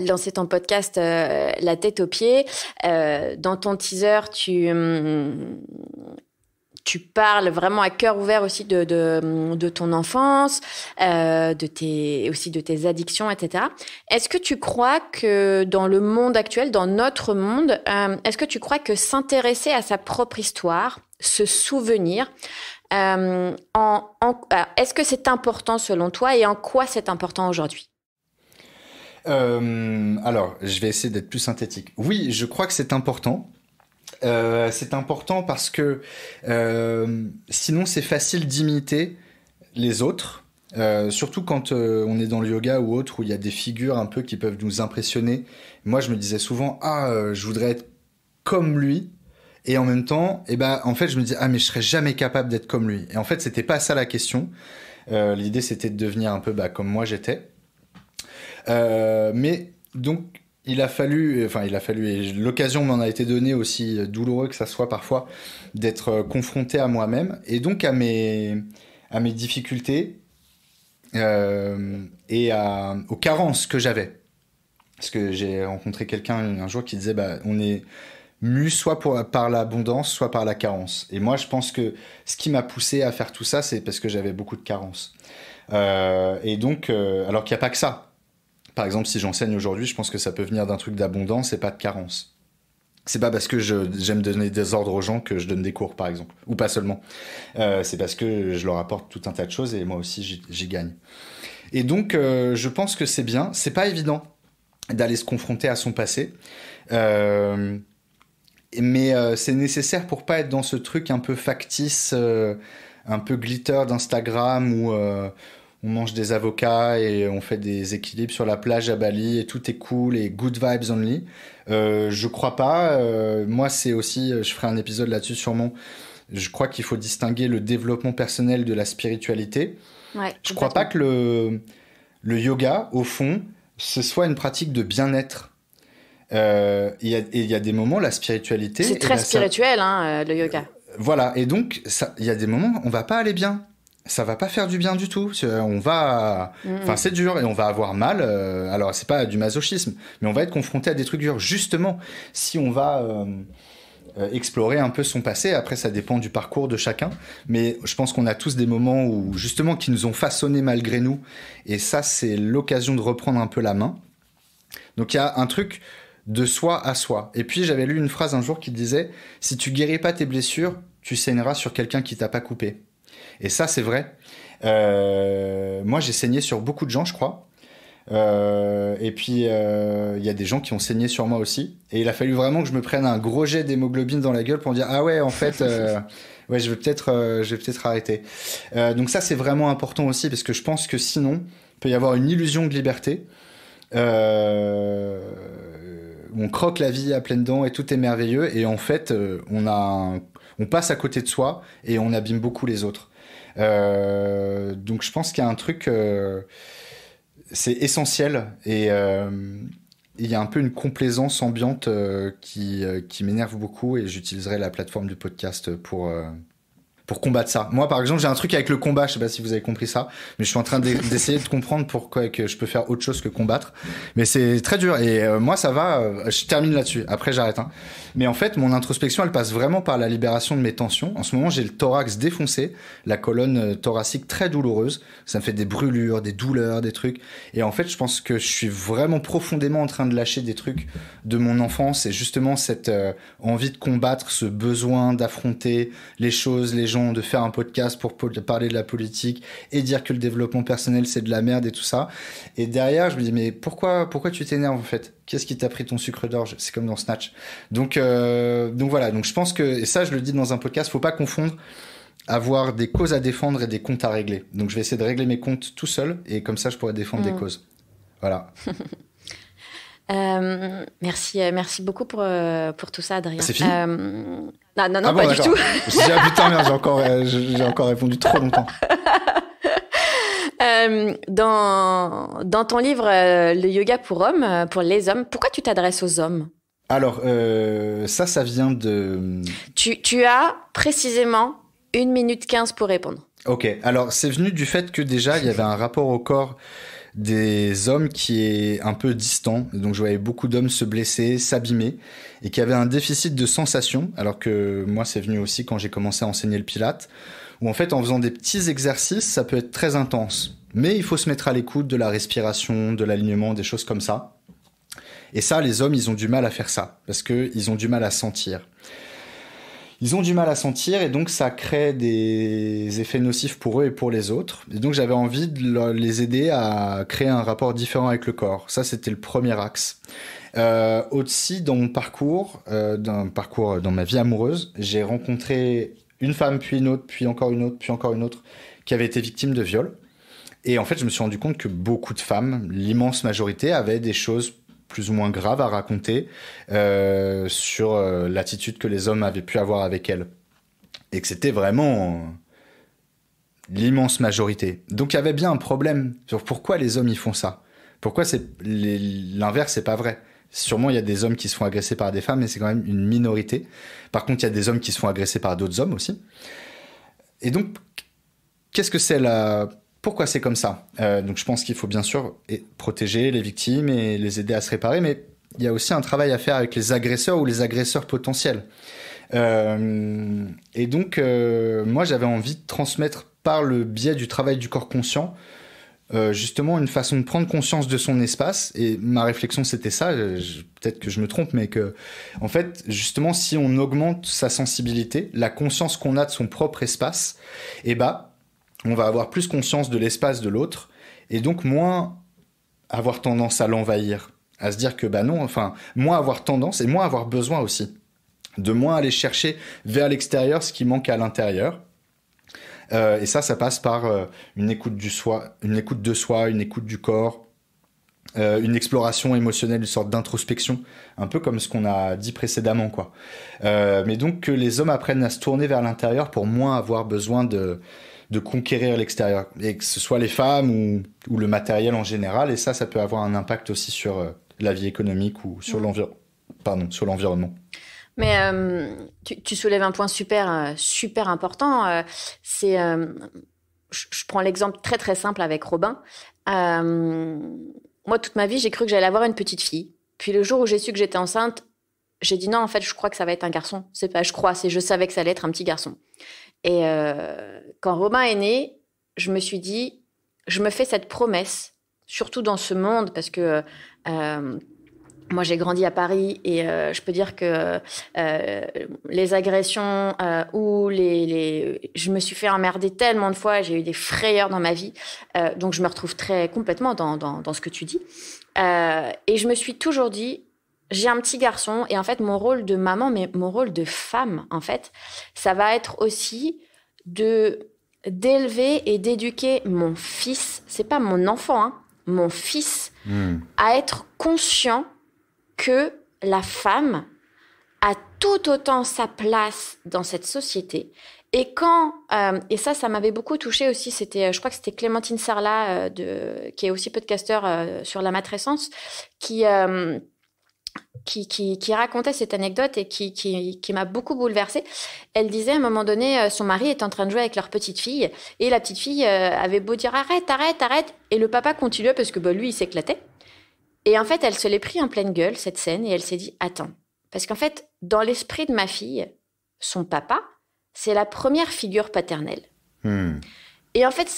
lancé ton podcast La tête aux pieds. Dans ton teaser, tu parles vraiment à cœur ouvert aussi de ton enfance, aussi de tes addictions, etc. Est-ce que tu crois que dans le monde actuel, dans notre monde, est-ce que tu crois que s'intéresser à sa propre histoire, se souvenir, est-ce que c'est important selon toi et en quoi c'est important aujourd'hui ? Alors, je vais essayer d'être plus synthétique. Oui, je crois que c'est important. C'est important parce que sinon c'est facile d'imiter les autres, surtout quand on est dans le yoga ou autre où il y a des figures un peu qui peuvent nous impressionner. Moi, je me disais souvent je voudrais être comme lui. Et en même temps, en fait, je me dis mais je serais jamais capable d'être comme lui. Et en fait, c'était pas ça la question. L'idée, c'était de devenir un peu comme moi j'étais. Mais donc, il a fallu, et l'occasion m'en a été donnée, aussi douloureux que ça soit parfois, d'être confronté à moi-même et donc à mes difficultés et aux carences que j'avais. Parce que j'ai rencontré quelqu'un un jour qui disait on est mu soit par l'abondance, soit par la carence. Et moi, je pense que ce qui m'a poussé à faire tout ça, c'est parce que j'avais beaucoup de carences. Et donc, alors qu'il n'y a pas que ça. Par exemple, si j'enseigne aujourd'hui, je pense que ça peut venir d'un truc d'abondance et pas de carence. C'est pas parce que j'aime donner des ordres aux gens que je donne des cours, par exemple. Ou pas seulement. C'est parce que je leur apporte tout un tas de choses et moi aussi, j'y gagne. Et donc, je pense que c'est bien. C'est pas évident d'aller se confronter à son passé. Mais c'est nécessaire pour pas être dans ce truc un peu factice, un peu glitter d'Instagram où on mange des avocats et on fait des équilibres sur la plage à Bali et tout est cool et good vibes only. Je crois pas. Moi, c'est aussi, je ferai un épisode là-dessus sûrement. Je crois qu'il faut distinguer le développement personnel de la spiritualité. Ouais, je crois pas que le yoga, au fond, ce soit une pratique de bien-être. Il y a des moments, la spiritualité... C'est très spirituel, le yoga. Voilà, et donc, il y a des moments, on va pas aller bien. Ça va pas faire du bien du tout. On va... Enfin, c'est dur et on va avoir mal. Alors, c'est pas du masochisme, mais on va être confronté à des trucs durs. Justement, si on va... explorer un peu son passé. Après, ça dépend du parcours de chacun. Mais je pense qu'on a tous des moments où, justement, qui nous ont façonnés malgré nous. Et ça, c'est l'occasion de reprendre un peu la main. Donc, il y a un truc de soi à soi. Et puis, j'avais lu une phrase un jour qui disait « Si tu guéris pas tes blessures, tu saigneras sur quelqu'un qui t'a pas coupé. » Et ça, c'est vrai. Moi, j'ai saigné sur beaucoup de gens, je crois. Et puis il y a des gens qui ont saigné sur moi aussi et il a fallu vraiment que je me prenne un gros jet d'hémoglobine dans la gueule pour me dire ah ouais en fait ouais je vais peut-être arrêter. Donc ça c'est vraiment important aussi parce que je pense que sinon il peut y avoir une illusion de liberté où on croque la vie à pleines dents et tout est merveilleux et en fait on passe à côté de soi et on abîme beaucoup les autres. Donc je pense qu'il y a un truc c'est essentiel et il y a un peu une complaisance ambiante qui m'énerve beaucoup et j'utiliserai la plateforme du podcast pour combattre ça. Moi, par exemple, j'ai un truc avec le combat, je sais pas si vous avez compris ça, mais je suis en train d'essayer de comprendre pourquoi que je peux faire autre chose que combattre. Mais c'est très dur et moi, ça va, je termine là-dessus. Après, j'arrête. Mais en fait, mon introspection, elle passe vraiment par la libération de mes tensions. En ce moment, j'ai le thorax défoncé, la colonne thoracique très douloureuse. Ça me fait des brûlures, des douleurs, des trucs. Et en fait, je pense que je suis vraiment profondément en train de lâcher des trucs de mon enfance et justement cette envie de combattre, ce besoin d'affronter les choses, les gens, de faire un podcast pour parler de la politique et dire que le développement personnel, c'est de la merde et tout ça. Et derrière, je me dis, mais pourquoi tu t'énerves en fait ? Qu'est-ce qui t'a pris ton sucre d'orge ? C'est comme dans Snatch. Donc voilà. Donc je pense que, et ça, je le dis dans un podcast, faut pas confondre avoir des causes à défendre et des comptes à régler. Donc je vais essayer de régler mes comptes tout seul et comme ça, je pourrai défendre des causes. Voilà. Merci beaucoup pour tout ça, Adrien. C'est fini non, bon, pas du tout. Putain, merde, j'ai encore répondu trop longtemps. Dans ton livre, Le yoga pour hommes, pour les hommes, pourquoi tu t'adresses aux hommes? Alors, ça vient de... Tu as précisément 1 minute 15 pour répondre. Ok, alors c'est venu du fait que déjà, il y avait un rapport au corps des hommes qui est un peu distant. Donc je voyais beaucoup d'hommes se blesser, s'abîmer, et qui avaient un déficit de sensation, alors que moi, c'est venu aussi quand j'ai commencé à enseigner le Pilate, où en fait, en faisant des petits exercices, ça peut être très intense. Mais il faut se mettre à l'écoute de la respiration, de l'alignement, des choses comme ça. Et ça, les hommes, ils ont du mal à faire ça, parce qu'ils ont du mal à sentir. Ils ont du mal à sentir et donc ça crée des effets nocifs pour eux et pour les autres. Et donc j'avais envie de les aider à créer un rapport différent avec le corps. Ça, c'était le premier axe. Aussi, dans mon parcours, dans ma vie amoureuse, j'ai rencontré une femme, puis une autre, puis encore une autre, puis encore une autre, qui avait été victime de viol. Et en fait, je me suis rendu compte que beaucoup de femmes, l'immense majorité, avaient des choses plus ou moins graves à raconter sur l'attitude que les hommes avaient pu avoir avec elles. Et que c'était vraiment l'immense majorité. Donc il y avait bien un problème sur pourquoi les hommes ils font ça. Pourquoi l'inverse, c'est pas vrai. Sûrement il y a des hommes qui se font agresser par des femmes, mais c'est quand même une minorité. Par contre, il y a des hommes qui se font agresser par d'autres hommes aussi. Et donc, qu'est-ce que c'est pourquoi c'est comme ça? Donc je pense qu'il faut bien sûr protéger les victimes et les aider à se réparer, mais il y a aussi un travail à faire avec les agresseurs ou les agresseurs potentiels. Et donc moi j'avais envie de transmettre par le biais du travail du corps conscient justement une façon de prendre conscience de son espace. Et ma réflexion c'était ça, peut-être que je me trompe, mais que en fait justement si on augmente sa sensibilité, la conscience qu'on a de son propre espace, on va avoir plus conscience de l'espace de l'autre et donc moins avoir tendance à l'envahir, à se dire que non, enfin, moins avoir tendance et moins avoir besoin aussi, de moins aller chercher vers l'extérieur ce qui manque à l'intérieur. Et ça passe par une écoute de soi, une écoute du corps, une exploration émotionnelle, une sorte d'introspection, un peu comme ce qu'on a dit précédemment, quoi. Mais donc que les hommes apprennent à se tourner vers l'intérieur pour moins avoir besoin de conquérir l'extérieur, et que ce soit les femmes ou le matériel en général, et ça peut avoir un impact aussi sur la vie économique ou sur l'environnement. Mais tu soulèves un point super important. Je prends l'exemple très très simple avec Robin. Moi, toute ma vie, j'ai cru que j'allais avoir une petite fille. Puis le jour où j'ai su que j'étais enceinte, j'ai dit non, en fait, je crois que ça va être un garçon. C'est pas, je savais que ça allait être un petit garçon. Et quand Robin est né, je me suis dit, je me fais cette promesse, surtout dans ce monde, parce que moi j'ai grandi à Paris et je peux dire que les agressions ou je me suis fait emmerder tellement de fois, j'ai eu des frayeurs dans ma vie, donc je me retrouve très complètement dans ce que tu dis. Et je me suis toujours dit, j'ai un petit garçon et en fait mon rôle de maman, mais mon rôle de femme en fait, ça va être aussi d'élever et d'éduquer mon fils, c'est pas mon enfant, hein, mon fils, à être conscient que la femme a tout autant sa place dans cette société. Et et ça m'avait beaucoup touchée aussi, je crois que c'était Clémentine Sarlat, qui est aussi podcasteur sur la matrescence, qui racontait cette anecdote et qui m'a beaucoup bouleversée. Elle disait à un moment donné, son mari est en train de jouer avec leur petite fille et la petite fille avait beau dire arrête et le papa continuait parce que lui il s'éclatait. Et en fait elle se l'est pris en pleine gueule cette scène et elle s'est dit attends, parce qu'en fait dans l'esprit de ma fille, son papa c'est la première figure paternelle. Et en fait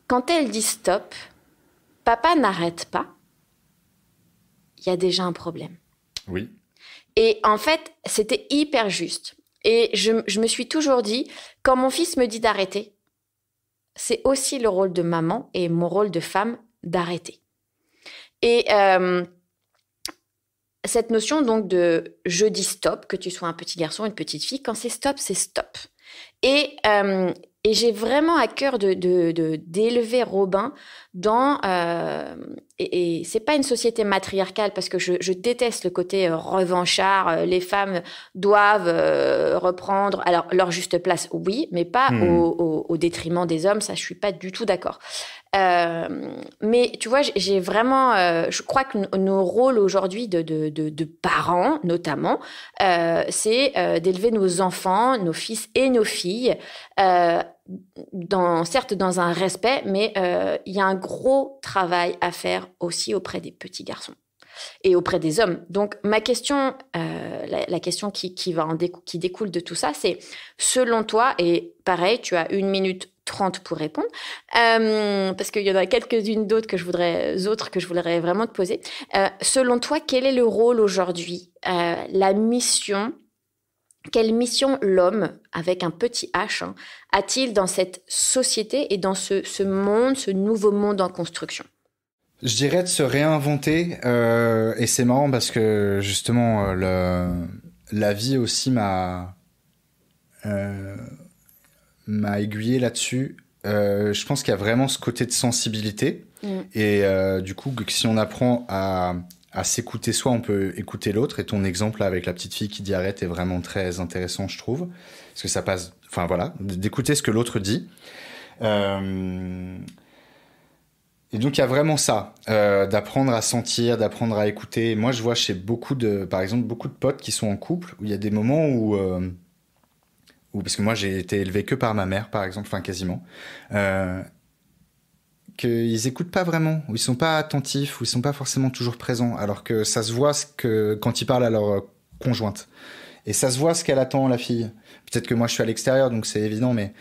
quand elle dit stop, papa n'arrête pas, il y a déjà un problème. Oui. Et en fait, c'était hyper juste. Et je me suis toujours dit, quand mon fils me dit d'arrêter, c'est aussi le rôle de maman et mon rôle de femme d'arrêter. Et cette notion donc de je dis stop, que tu sois un petit garçon, une petite fille, quand c'est stop, c'est stop. Et j'ai vraiment à cœur d'élever Robin dans et c'est pas une société matriarcale parce que je déteste le côté revanchard. Les femmes doivent reprendre alors leur juste place, oui, mais pas au détriment des hommes. Ça, je suis pas du tout d'accord. Mais tu vois, j'ai vraiment, je crois que nos rôles aujourd'hui de parents, notamment, c'est d'élever nos enfants, nos fils et nos filles, certes dans un respect, mais il y a un gros travail à faire aussi auprès des petits garçons et auprès des hommes. Donc, ma question, la question qui découle de tout ça, c'est selon toi, et pareil, tu as 1 minute 30 pour répondre, parce qu'il y en a quelques-unes d'autres que je voudrais vraiment te poser. Selon toi, quel est le rôle aujourd'hui, la mission? Quelle mission l'homme, avec un petit H, a-t-il dans cette société et dans ce monde, ce nouveau monde en construction? Je dirais de se réinventer, et c'est marrant parce que justement la vie aussi m'a aiguillé là-dessus. Je pense qu'il y a vraiment ce côté de sensibilité, et du coup, si on apprend à s'écouter soi, on peut écouter l'autre. Et ton exemple là, avec la petite fille qui dit arrête est vraiment très intéressant, je trouve, parce que ça passe, enfin voilà, d'écouter ce que l'autre dit. Et donc il y a vraiment ça, d'apprendre à sentir, d'apprendre à écouter. Moi je vois chez par exemple beaucoup de potes qui sont en couple, où il y a des moments où parce que moi j'ai été élevé que par ma mère par exemple, enfin quasiment, qu'ils écoutent pas vraiment, où ils sont pas attentifs, où ils sont pas forcément toujours présents, alors que ça se voit quand ils parlent à leur conjointe. Et ça se voit ce qu'elle attend, la fille. Peut-être que moi je suis à l'extérieur, donc c'est évident, mais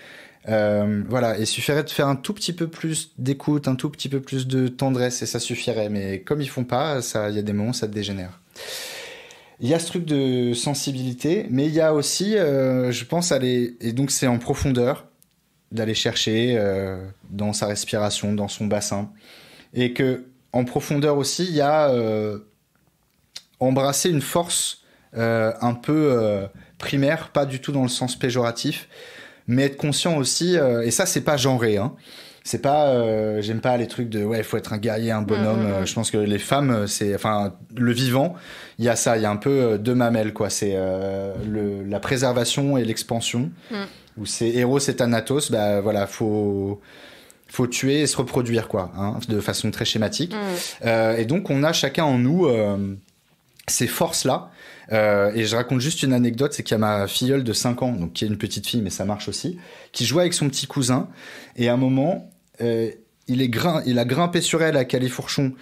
voilà, il suffirait de faire un tout petit peu plus d'écoute, un tout petit peu plus de tendresse, et ça suffirait. Mais comme ils font pas, il y a des moments où ça dégénère. Il y a ce truc de sensibilité, mais il y a aussi, je pense, et donc c'est en profondeur, d'aller chercher dans sa respiration, dans son bassin, et que en profondeur aussi, il y a embrasser une force un peu primaire, pas du tout dans le sens péjoratif, mais être conscient aussi, et ça c'est pas genré, hein. C'est pas, j'aime pas les trucs de ouais, faut être un guerrier, un bonhomme. Je pense que les femmes, le vivant, il y a ça, il y a un peu deux mamelles, quoi. C'est la préservation et l'expansion. Où c'est Eros et Thanatos, bah voilà, faut tuer et se reproduire, quoi, hein, de façon très schématique. Et donc on a chacun en nous ces forces-là. Et je raconte juste une anecdote, c'est qu'il y a ma filleule de 5 ans, donc qui est une petite fille, mais ça marche aussi, qui jouait avec son petit cousin, et à un moment, il a grimpé sur elle à califourchon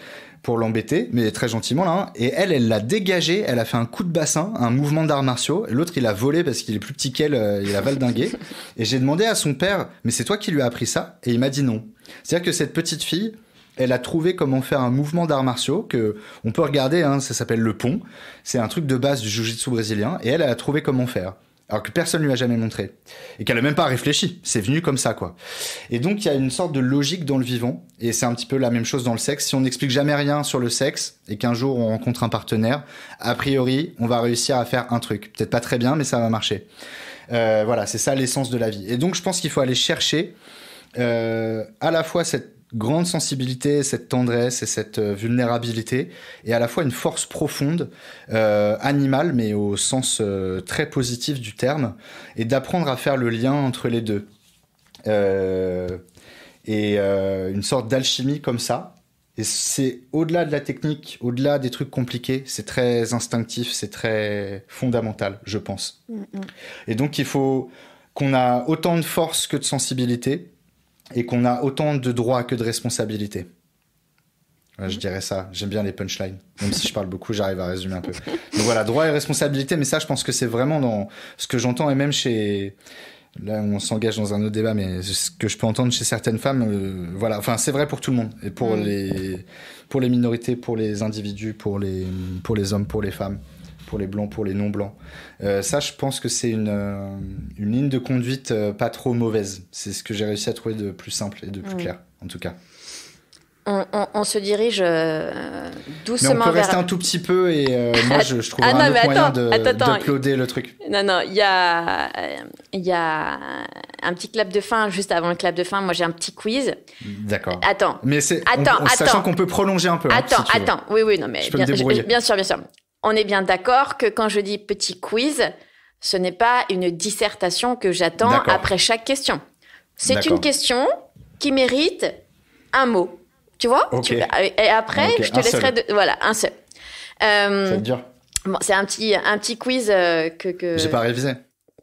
pour l'embêter, mais très gentiment là, hein, et elle l'a dégagé, elle a fait un coup de bassin, un mouvement d'arts martiaux, et l'autre il a volé parce qu'il est plus petit qu'elle, il a valdingué, et j'ai demandé à son père, mais c'est toi qui lui as appris ça? Et il m'a dit non. C'est-à-dire que cette petite fille, elle a trouvé comment faire un mouvement d'arts martiaux que on peut regarder, hein, ça s'appelle le pont. C'est un truc de base du jiu-jitsu brésilien, et elle a trouvé comment faire. Alors que personne lui a jamais montré. Et qu'elle a même pas réfléchi. C'est venu comme ça, quoi. Et donc, il y a une sorte de logique dans le vivant. Et c'est un petit peu la même chose dans le sexe. Si on n'explique jamais rien sur le sexe, et qu'un jour on rencontre un partenaire, a priori, on va réussir à faire un truc. Peut-être pas très bien, mais ça va marcher. Voilà, c'est ça l'essence de la vie. Et donc, je pense qu'il faut aller chercher, à la fois cette grande sensibilité, cette tendresse et cette vulnérabilité, et à la fois une force profonde, animale, mais au sens très positif du terme, et d'apprendre à faire le lien entre les deux. Une sorte d'alchimie comme ça. Et c'est au-delà de la technique, au-delà des trucs compliqués, c'est très instinctif, c'est très fondamental, je pense. Et donc il faut qu'on a autant de force que de sensibilité, et qu'on a autant de droits que de responsabilités. Ouais, je dirais ça. J'aime bien les punchlines. Même si je parle beaucoup, j'arrive à résumer un peu. Donc voilà, droits et responsabilités, mais ça, je pense que c'est vraiment dans ce que j'entends, et même chez... Là, on s'engage dans un autre débat, mais ce que je peux entendre chez certaines femmes, voilà. Enfin, c'est vrai pour tout le monde. Et pour les minorités, pour les individus, pour les hommes, pour les femmes, pour les blancs, pour les non-blancs. Ça, je pense que c'est une ligne de conduite pas trop mauvaise. C'est ce que j'ai réussi à trouver de plus simple et de plus clair, en tout cas. On se dirige doucement mais on peut vers... rester un tout petit peu et moi, je trouverai un autre moyen d'uploader le truc. Non, il y a un petit clap de fin juste avant le clap de fin. Moi, j'ai un petit quiz. D'accord. Attends. Mais sachant qu'on peut prolonger un peu. Attends. Oui, non, mais je peux me débrouiller. Bien sûr. On est bien d'accord que quand je dis petit quiz, ce n'est pas une dissertation que j'attends après chaque question. C'est une question qui mérite un mot. Tu vois Et après, je te laisserai... Voilà, un seul. Ça va être dur. Bon, c'est un petit quiz que... J'ai pas révisé.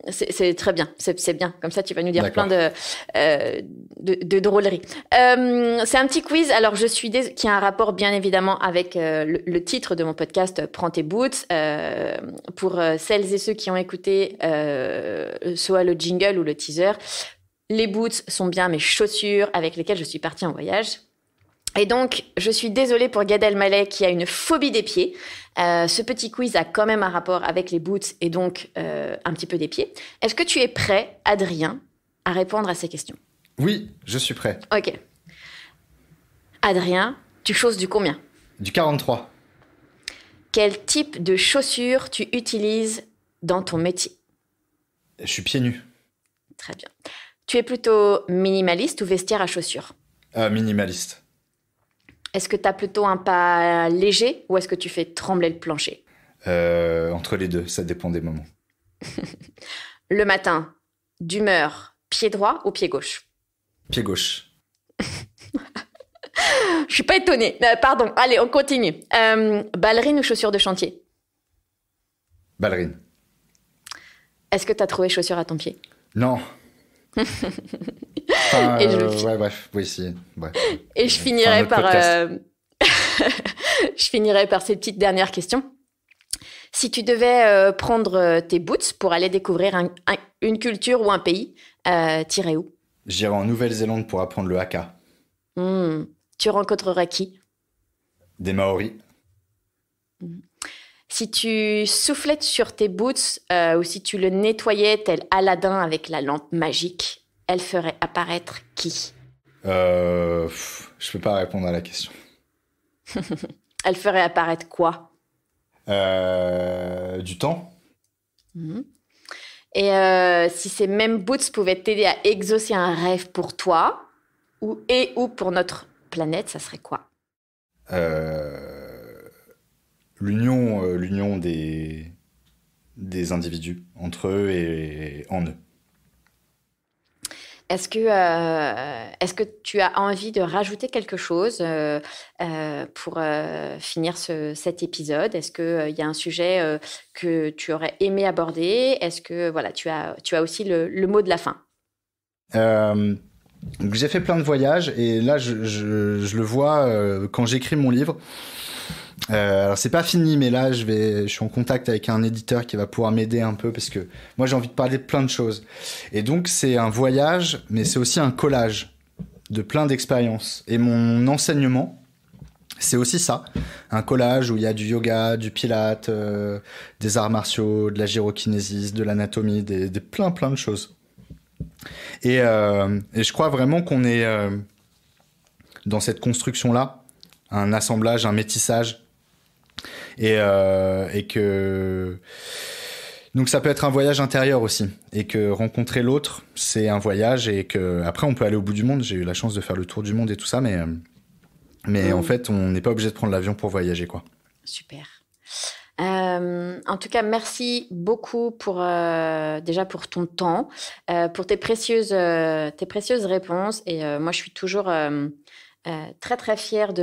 C'est très bien, c'est bien. Comme ça, tu vas nous dire plein de drôleries. C'est un petit quiz. Alors, qui a un rapport bien évidemment avec le titre de mon podcast, Prends tes boots. Pour celles et ceux qui ont écouté soit le jingle ou le teaser, les boots sont bien mes chaussures avec lesquelles je suis partie en voyage. Et donc, je suis désolée pour Gad Elmaleh qui a une phobie des pieds. Ce petit quiz a quand même un rapport avec les boots et donc un petit peu des pieds. Est-ce que tu es prêt, Adrien, à répondre à ces questions? Oui, je suis prêt. Ok. Adrien, tu chausses du combien? Du 43. Quel type de chaussures tu utilises dans ton métier? Je suis pieds nus. Très bien. Tu es plutôt minimaliste ou vestiaire à chaussures? Minimaliste. Est-ce que tu as plutôt un pas léger ou est-ce que tu fais trembler le plancher? Entre les deux, ça dépend des moments. Le matin, d'humeur, pied droit ou pied gauche? Pied gauche. Je suis pas étonnée. Pardon, allez, on continue. Ballerine ou chaussures de chantier? Ballerine. Est-ce que tu as trouvé chaussures à ton pied? Non. Ouais, bref, oui, si. Ouais. Et je finirai je finirai par ces petites dernières questions. Si tu devais prendre tes boots pour aller découvrir une culture ou un pays, t'irais où? J'irais en Nouvelle-Zélande pour apprendre le haka. Tu rencontrerais qui? Des Maoris. Si tu soufflais sur tes boots ou si tu le nettoyais tel Aladdin avec la lampe magique, elle ferait apparaître qui? Je peux pas répondre à la question. Elle ferait apparaître quoi? Du temps. Et si ces mêmes boots pouvaient t'aider à exaucer un rêve pour toi ou pour notre planète, ça serait quoi? L'union des individus entre eux et en eux. Est-ce que tu as envie de rajouter quelque chose pour finir cet épisode? Est-ce qu'il y a un sujet que tu aurais aimé aborder? Est-ce que tu as aussi le mot de la fin? J'ai fait plein de voyages et là je le vois quand j'écris mon livre. Alors c'est pas fini, mais là je suis en contact avec un éditeur qui va pouvoir m'aider un peu parce que moi j'ai envie de parler de plein de choses. Et donc c'est un voyage, mais c'est aussi un collage de plein d'expériences. Et mon enseignement, c'est aussi ça, un collage où il y a du yoga, du pilate, des arts martiaux, de la gyrokinésie, de l'anatomie, des plein de choses. Et je crois vraiment qu'on est dans cette construction-là, un assemblage, un métissage. Et que donc ça peut être un voyage intérieur aussi, et que rencontrer l'autre c'est un voyage, et que après on peut aller au bout du monde. J'ai eu la chance de faire le tour du monde et tout ça, mais en fait on n'est pas obligé de prendre l'avion pour voyager, quoi. Super. En tout cas, merci beaucoup déjà pour ton temps, pour tes précieuses réponses, et moi je suis toujours très très fière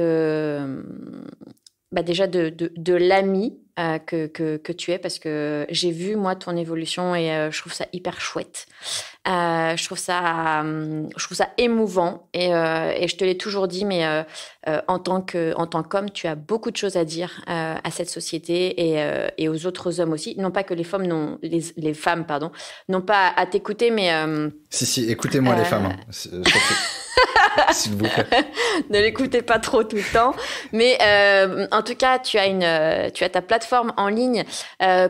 déjà de l'ami que tu es, parce que j'ai vu moi ton évolution et je trouve ça hyper chouette. Je trouve ça émouvant, et je te l'ai toujours dit, mais en tant qu'homme, tu as beaucoup de choses à dire à cette société et aux autres hommes aussi. Non pas que les femmes n'ont pas à t'écouter, mais si, écoutez-moi les femmes, s'il vous plaît. Ne l'écoutez pas trop tout le temps, mais en tout cas tu as ta plateforme en ligne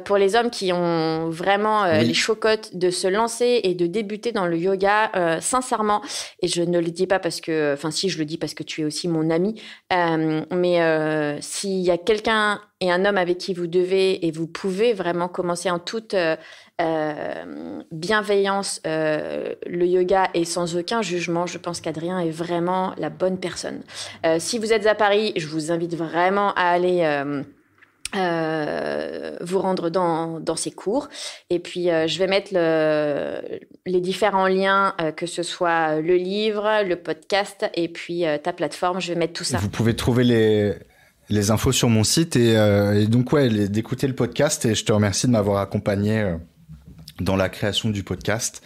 pour les hommes qui ont vraiment les chocottes de se lancer et de débuter dans le yoga, sincèrement, et je ne le dis pas parce que, enfin si, je le dis parce que tu es aussi mon ami, mais s'il y a quelqu'un et un homme avec qui vous devez et vous pouvez vraiment commencer en toute bienveillance le yoga et sans aucun jugement, je pense qu'Adrien est vraiment la bonne personne. Si vous êtes à Paris, je vous invite vraiment à aller vous rendre dans ces cours. Et puis, je vais mettre les différents liens, que ce soit le livre, le podcast et puis ta plateforme. Je vais mettre tout ça. Vous pouvez trouver les infos sur mon site et donc, d'écouter le podcast. Et je te remercie de m'avoir accompagné dans la création du podcast,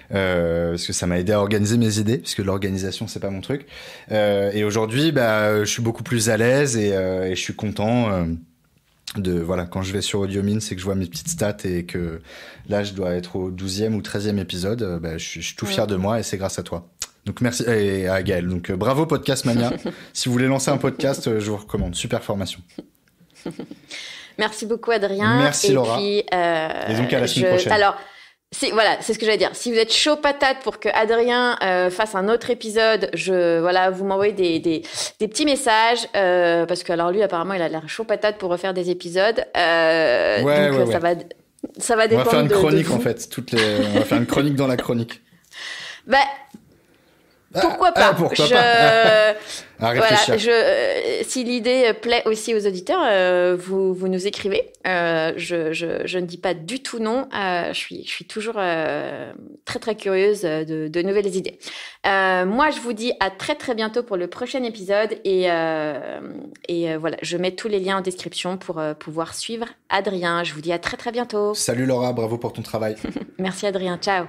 parce que ça m'a aidé à organiser mes idées, parce que l'organisation c'est pas mon truc. Et aujourd'hui, je suis beaucoup plus à l'aise et je suis content. Quand je vais sur Audiomine, c'est que je vois mes petites stats et que là, je dois être au 12e ou 13e épisode. Je suis tout fier de moi et c'est grâce à toi. Donc merci, et à Gaël. Donc bravo Podcast Mania. Si vous voulez lancer un podcast, je vous recommande. Super formation. Merci beaucoup Adrien. Merci Laura. Puis, et donc à la semaine prochaine. Alors, c'est ce que j'allais dire. Si vous êtes chaud patate pour que Adrien fasse un autre épisode, vous m'envoyez des petits messages parce que alors lui apparemment il a l'air chaud patate pour refaire des épisodes. Ça va dépendre. On va faire une chronique de vous. en fait. On va faire une chronique dans la chronique. Pourquoi pas. À réfléchir. Si l'idée plaît aussi aux auditeurs, vous nous écrivez. Je ne dis pas du tout non. Je suis toujours très très curieuse de nouvelles idées. Moi, je vous dis à très très bientôt pour le prochain épisode et voilà, je mets tous les liens en description pour pouvoir suivre Adrien. Je vous dis à très très bientôt. Salut Laura, bravo pour ton travail. Merci Adrien, ciao.